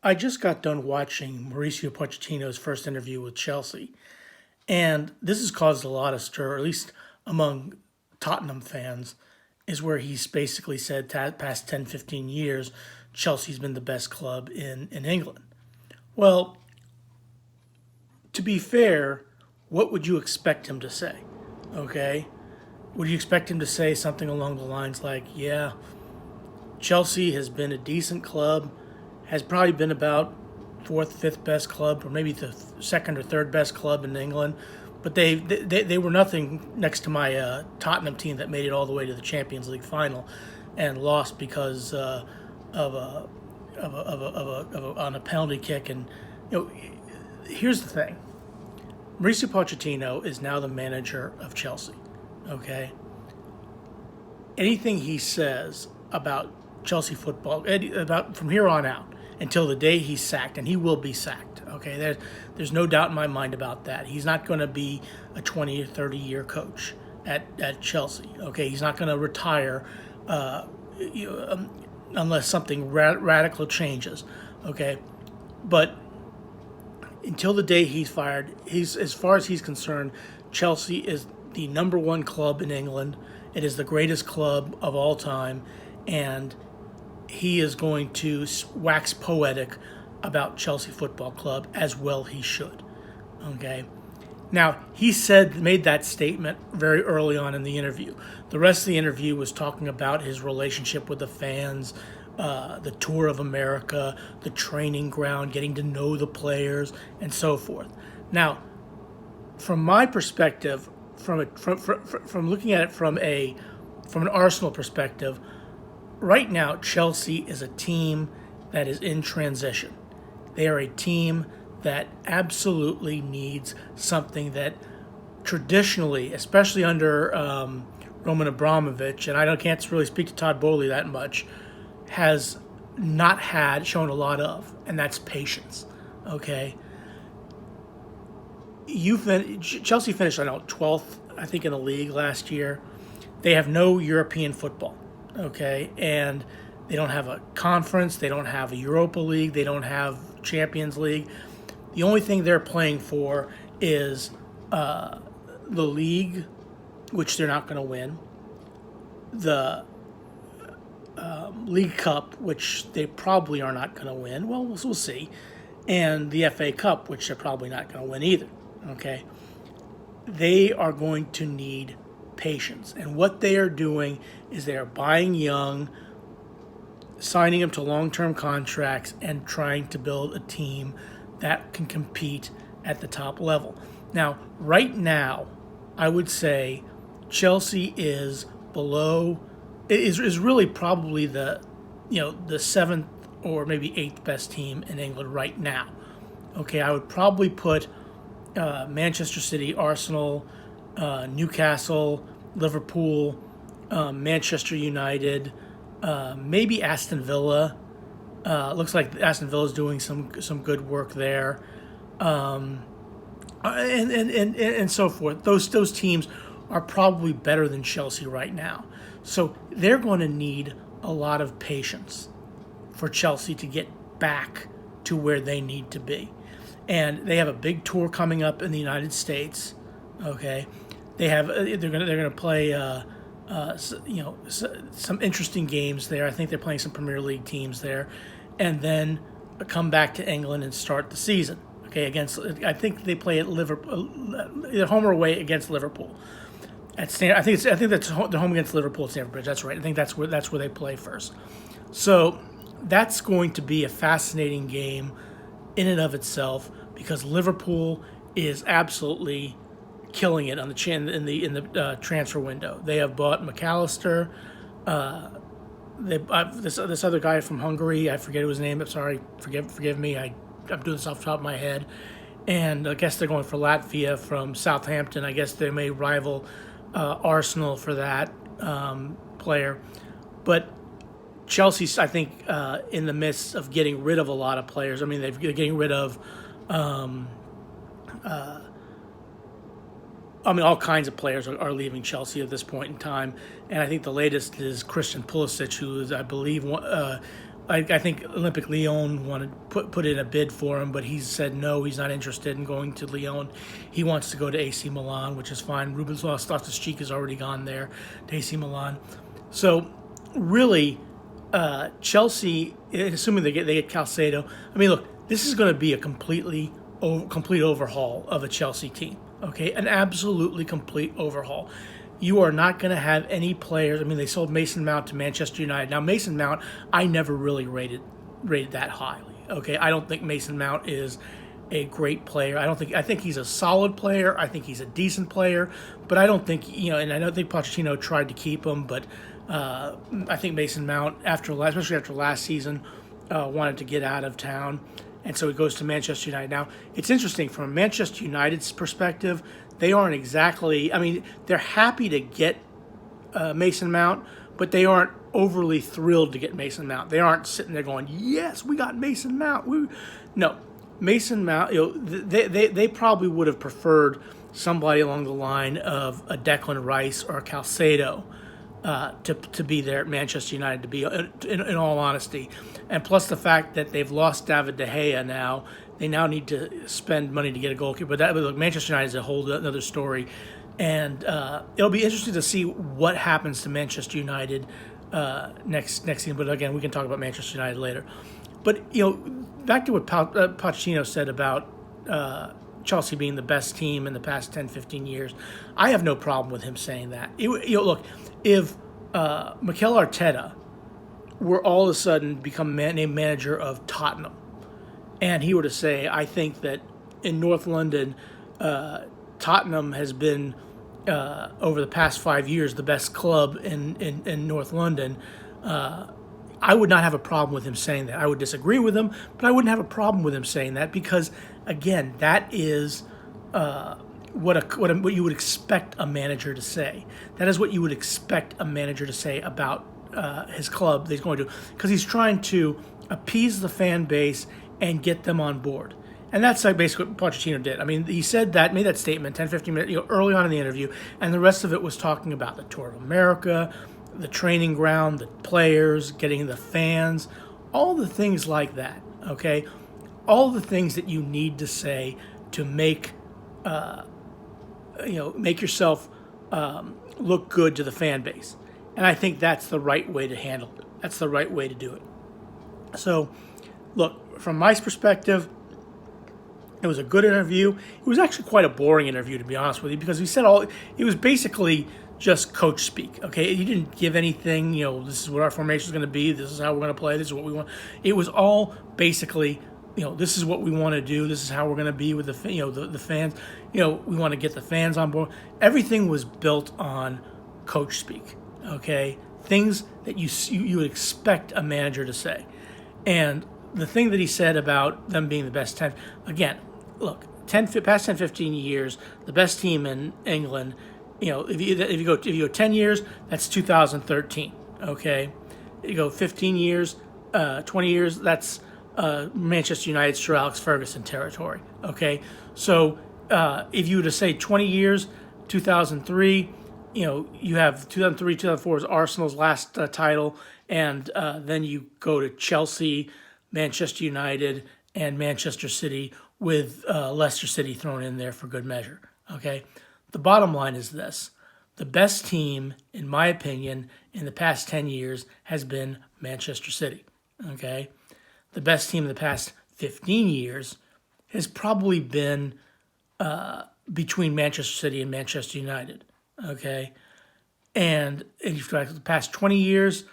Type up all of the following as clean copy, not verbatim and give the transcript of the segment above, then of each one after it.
I just got done watching Mauricio Pochettino's first interview with Chelsea, and this has caused a lot of stir, at least among Tottenham fans, is where he's basically said past 10, 15 years, Chelsea's been the best club in England. Well, to be fair, what would you expect him to say? Okay? Would you expect him to say something along the lines like, yeah, Chelsea has been a decent club, has probably been about fourth, fifth best club, or maybe the second or third best club in England, but they were nothing next to my Tottenham team that made it all the way to the Champions League final, and lost because on a penalty kick. And you know, here's the thing: Mauricio Pochettino is now the manager of Chelsea. Okay, anything he says about Chelsea football, about from here on out until the day he's sacked, and he will be sacked. Okay, there's no doubt in my mind about that. He's not going to be a 20 or 30-year coach at Chelsea. Okay, he's not going to retire unless something radical changes. Okay, but until the day he's fired, as far as he's concerned, Chelsea is the number one club in England. It is the greatest club of all time, and he is going to wax poetic about Chelsea Football Club, as well he should. Okay. Now, he made that statement very early on in the interview. The rest of the interview was talking about his relationship with the fans, the tour of America, the training ground, getting to know the players, and so forth. Now, from my perspective, from looking at it from an Arsenal perspective, right now Chelsea is a team that is in transition. They are a team that absolutely needs something that traditionally, especially under Roman Abramovich, and can't really speak to Todd Bowley that much, has not shown a lot of, and that's patience. Okay, Chelsea finished 12th, I think, in the league last year. They have no European football. Okay, and they don't have a conference, they don't have a Europa League, they don't have Champions League. The only thing they're playing for is the league, which they're not going to win, the League Cup, which they probably are not going to win. Well, we'll see, and the FA Cup, which they're probably not going to win either. Okay, they are going to need patience. And what they are doing is they are buying young, signing them to long-term contracts, and trying to build a team that can compete at the top level. Now, right now, I would say Chelsea is really probably the seventh or maybe eighth best team in England right now. Okay, I would probably put Manchester City, Arsenal, Newcastle, Liverpool, Manchester United, maybe Aston Villa. Looks like Aston Villa is doing some good work there, and so forth. Those teams are probably better than Chelsea right now, so they're going to need a lot of patience for Chelsea to get back to where they need to be. And they have a big tour coming up in the United States. Okay, they're gonna play some interesting games there. I think they're playing some Premier League teams there, and then come back to England and start the season. Okay, I think they play at Liverpool, either home or away against Liverpool. I think that's they're home against Liverpool at Stamford Bridge. That's right. I think that's where they play first. So that's going to be a fascinating game in and of itself, because Liverpool is absolutely killing it on in the transfer window. They have bought McAllister. This other guy from Hungary, I forget his name. I'm sorry, forgive me. I'm doing this off the top of my head. And I guess they're going for Latvia from Southampton. I guess they may rival Arsenal for that player. But Chelsea's, I think, in the midst of getting rid of a lot of players. I mean, they're getting rid of all kinds of players are leaving Chelsea at this point in time, and I think the latest is Christian Pulisic, who is, I believe, I think Olympic Lyon wanted put in a bid for him, but he said no, he's not interested in going to Lyon. He wants to go to AC Milan, which is fine. Ruben Loftus-Cheek has already gone there to AC Milan. So really, Chelsea, assuming they get Calcedo, I mean, look, this is going to be a complete overhaul of a Chelsea team. Okay, an absolutely complete overhaul. You are not going to have any players. I mean, they sold Mason Mount to Manchester United. Now, Mason Mount, I never really rated that highly. Okay, I don't think Mason Mount is a great player. I think he's a solid player. I think he's a decent player, but I don't think, and I don't think Pochettino tried to keep him, but I think Mason Mount, especially after last season, wanted to get out of town, and so he goes to Manchester United. Now, it's interesting from Manchester United's perspective. They aren't exactly. I mean, they're happy to get Mason Mount, but they aren't overly thrilled to get Mason Mount. They aren't sitting there going, "Yes, we got Mason Mount." No, Mason Mount. They probably would have preferred somebody along the line of a Declan Rice or a Calcedo to be there at Manchester United. To be, in all honesty, and plus the fact that they've lost David De Gea now. They now need to spend money to get a goalkeeper. But look, Manchester United is a whole other story. And it'll be interesting to see what happens to Manchester United next season. But again, we can talk about Manchester United later. But, back to what Pochettino said about Chelsea being the best team in the past 10, 15 years, I have no problem with him saying that. Look, if Mikel Arteta were all of a sudden become named manager of Tottenham, and he were to say, I think that in North London, Tottenham has been, over the past 5 years, the best club in North London, I would not have a problem with him saying that. I would disagree with him, but I wouldn't have a problem with him saying that because, again, that is what you would expect a manager to say. That is what you would expect a manager to say about his club that he's going to, because he's trying to appease the fan base and get them on board. And that's like basically what Pochettino did. I mean, he said that, made that statement 10, 15 minutes early on in the interview, and the rest of it was talking about the Tour of America, the training ground, the players, getting the fans, all the things like that, okay? All the things that you need to say to make yourself look good to the fan base. And I think that's the right way to handle it. That's the right way to do it. So, look, from my perspective, it was a good interview. It was actually quite a boring interview, to be honest with you, because it was basically just coach speak, okay? He didn't give anything, this is what our formation is going to be, this is how we're going to play, this is what we want. It was all basically, this is what we want to do, this is how we're going to be with the fans. We want to get the fans on board. Everything was built on coach speak, okay? Things that you would expect a manager to say. And the thing that he said about them being the best 10, again, look, past 10, 15 years, the best team in England, if you go 10 years, that's 2013, okay? You go 15 years, 20 years, that's Manchester United, Sir Alex Ferguson territory, okay? So if you were to say 20 years, 2003, you have 2003, 2004 is Arsenal's last title, and then you go to Chelsea, Manchester United, and Manchester City with Leicester City thrown in there for good measure, okay? The bottom line is this. The best team, in my opinion, in the past 10 years has been Manchester City, okay? The best team in the past 15 years has probably been between Manchester City and Manchester United, okay? And if you the past 20 years,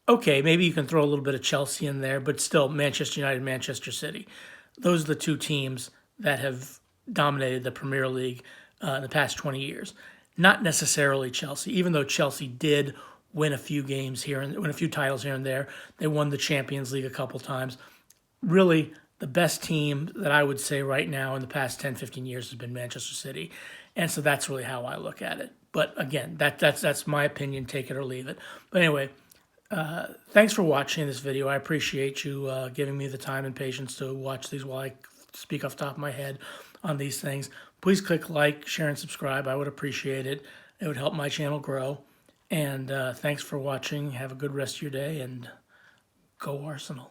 okay, maybe you can throw a little bit of Chelsea in there, but still Manchester United, Manchester City. Those are the two teams that have dominated the Premier League in the past 20 years. Not necessarily Chelsea, even though Chelsea did win a few games here and win a few titles here and there. They won the Champions League a couple times. Really, the best team that I would say right now in the past 10, 15 years has been Manchester City. And so that's really how I look at it. But again, that's my opinion. Take it or leave it. But anyway, thanks for watching this video. I appreciate you giving me the time and patience to watch these while I speak off the top of my head on these things. Please click like, share, and subscribe. I would appreciate it. It would help my channel grow. And thanks for watching. Have a good rest of your day, and Go Arsenal.